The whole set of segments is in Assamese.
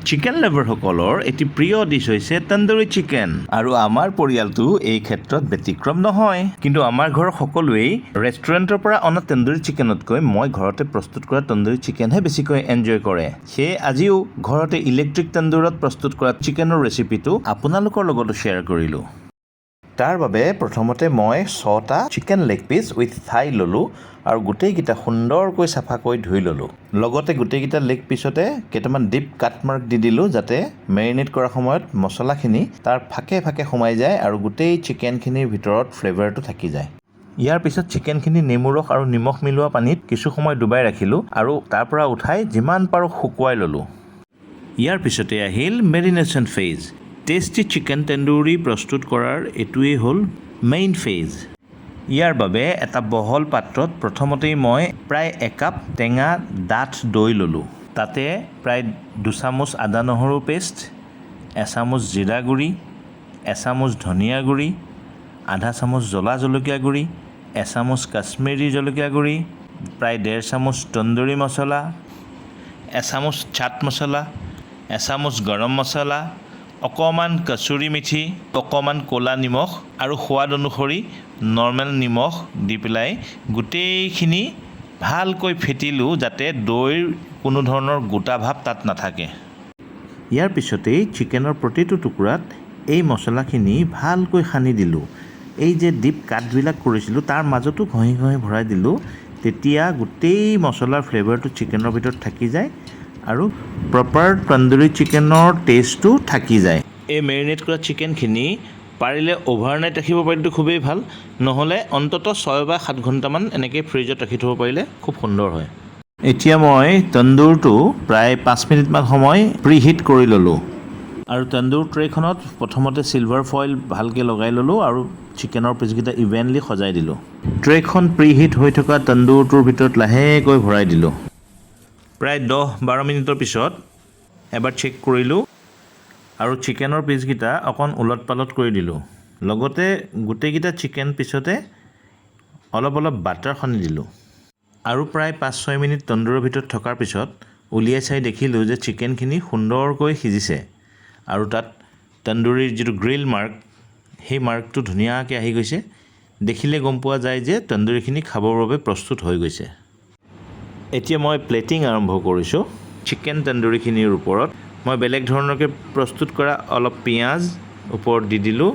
চিকেন লাভাৰসকলৰ এটি প্ৰিয় ডিছ হৈছে তন্দুৰী চিকেন আৰু আমাৰ পৰিয়ালটো এই ক্ষেত্ৰত ব্যতিক্ৰম নহয় কিন্তু আমাৰ ঘৰৰ সকলোৱেই ৰেষ্টুৰেণ্টৰ পৰা অনা তন্দুৰী চিকেনতকৈ মই ঘৰতে প্ৰস্তুত কৰা তন্দুৰী চিকেনহে বেছিকৈ এনজয় কৰে সেয়ে আজিও ঘৰতে ইলেক্ট্ৰিক তন্দুৰত প্ৰস্তুত কৰা চিকেনৰ ৰেচিপিটো আপোনালোকৰ লগতো শ্বেয়াৰ কৰিলোঁ তাৰ বাবে প্ৰথমতে মই 6টা চিকেন লেগ পিচ উইথ থাই ল'লোঁ আৰু গোটেইকেইটা সুন্দৰকৈ চাফাকৈ ধুই ল'লোঁ লগতে গোটেইকেইটা লেগ পিছতে কেইটামান ডিপ কাট মাৰ্ক দি দিলোঁ যাতে মেৰিনেট কৰাৰ সময়ত মছলাখিনি তাৰ ফাকে ফাকে সোমাই যায় আৰু গোটেই চিকেনখিনিৰ ভিতৰত ফ্লেভাৰটো থাকি যায় ইয়াৰ পিছত চিকেনখিনি নেমু ৰস আৰু নিমখ মিলোৱা পানীত কিছু সময় ডুবাই ৰাখিলোঁ আৰু তাৰ পৰা উঠাই যিমান পাৰোঁ শুকুৱাই ল'লোঁ ইয়াৰ পিছতে আহিল marination phase tasty chicken tandoori প্ৰস্তুত কৰাৰ এটোৱেই হ'ল মেইন ফেজ ইয়াৰ বাবে এটা বহল পাত্ৰত প্ৰথমতেই মই প্ৰায় একাপ টেঙা ডাঠ দৈ ল'লোঁ তাতে প্ৰায় 2 চামুচ আদা নহৰু পেষ্ট এচামুচ জিৰা গুড়ি এচামুচ ধনিয়া গুড়ি আধা চামুচ জ্বলা জলকীয়া গুড়ি এচামুচ কাশ্মীৰী জলকীয়া গুড়ি প্ৰায় 1.5 চামুচ তন্দুৰী মছলা এচামুচ চাট মছলা এচামুচ গৰম মছলা অকণমান কচুৰি মিঠি অকণমান ক'লা নিমখ আৰু সোৱাদ অনুসৰি নৰ্মেল নিমখ দি পেলাই গোটেইখিনি ভালকৈ ফেটিলোঁ যাতে দৈৰ কোনো ধৰণৰ গোটা ভাৱ তাত নাথাকে ইয়াৰ পিছতেই চিকেনৰ প্ৰতিটো টুকুৰাত এই মছলাখিনি ভালকৈ সানি দিলোঁ এই যে ডিপ কাটবিলাক কৰিছিলোঁ তাৰ মাজতো ঘঁহি ঘঁহি ভৰাই দিলোঁ তেতিয়া গোটেই মছলাৰ ফ্লেভাৰটো চিকেনৰ ভিতৰত থাকি যায় আৰু প্ৰপাৰ তন্দুৰী চিকেনৰ টেষ্টটো থাকি যায় এই মেৰিনেট কৰা চিকেনখিনি পাৰিলে অভাৰনাইট ৰাখিব পাৰিলেতো খুবেই ভাল নহ'লে অন্ততঃ 6 বা 7 ঘণ্টামান এনেকৈ ফ্ৰিজত ৰাখি থ'ব পাৰিলে খুব সুন্দৰ হয় এতিয়া মই তন্দুৰটো প্ৰায় 5 মিনিটমান সময় প্ৰিহিট কৰি ল'লোঁ আৰু তন্দুৰ ট্ৰেখনত প্ৰথমতে চিলভাৰ ফইল ভালকৈ লগাই ল'লোঁ আৰু চিকেনৰ পিচকেইটা ইভেনলি সজাই দিলোঁ ট্ৰেখন প্ৰিহিট হৈ থকা তন্দুৰটোৰ ভিতৰত লাহেকৈ ভৰাই দিলোঁ প্ৰায় 10-12 মিনিটৰ পিছত এবাৰ চেক কৰিলোঁ আৰু চিকেনৰ পিচকেইটা অকণ ওলট পালট কৰি দিলোঁ লগতে গোটেইকেইটা চিকেন পিছতে অলপ বাটাৰ সানি দিলোঁ আৰু প্ৰায় 5-6 মিনিট তন্দুৰৰ ভিতৰত থকাৰ পিছত উলিয়াই চাই দেখিলোঁ যে চিকেনখিনি সুন্দৰকৈ সিজিছে আৰু তাত তন্দুৰীৰ যিটো গ্ৰিল মাৰ্ক সেই মাৰ্কটো ধুনীয়াকৈ আহি গৈছে দেখিলে গম পোৱা যায় যে তন্দুৰীখিনি খাবৰ বাবে প্ৰস্তুত হৈ গৈছে এতিয়া মই প্লেটিং আৰম্ভ কৰিছোঁ চিকেন তন্দুৰীখিনিৰ ওপৰত মই বেলেগ ধৰণৰকৈ প্ৰস্তুত কৰা অলপ পিঁয়াজ ওপৰত দি দিলোঁ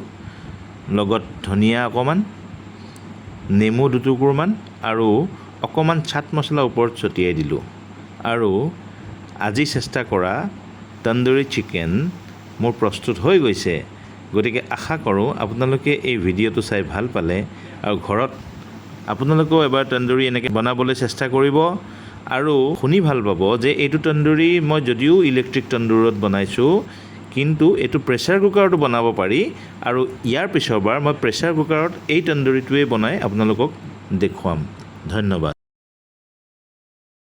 লগত ধনিয়া অকণমান নেমু 2 টুকুৰমান আৰু অকণমান চাট মছলা ওপৰত ছটিয়াই দিলোঁ আৰু আজি চেষ্টা কৰা তন্দুৰী চিকেন মোৰ প্ৰস্তুত হৈ গৈছে গতিকে আশা কৰোঁ আপোনালোকে এই ভিডিঅ'টো চাই ভাল পালে আৰু ঘৰত আপোনালোকেও এবাৰ তন্দুৰী এনেকৈ বনাবলৈ চেষ্টা কৰিব আৰু শুনি ভাল পাব যে এইটো তন্দুৰী মই যদিও ইলেক্ট্ৰিক তন্দুৰত বনাইছোঁ কিন্তু এইটো প্ৰেছাৰ কুকাৰতো বনাব পাৰি আৰু ইয়াৰ পিছৰবাৰ মই প্ৰেছাৰ কুকাৰত এই তন্দুৰীটোৱে বনাই আপোনালোকক দেখুৱাম ধন্যবাদ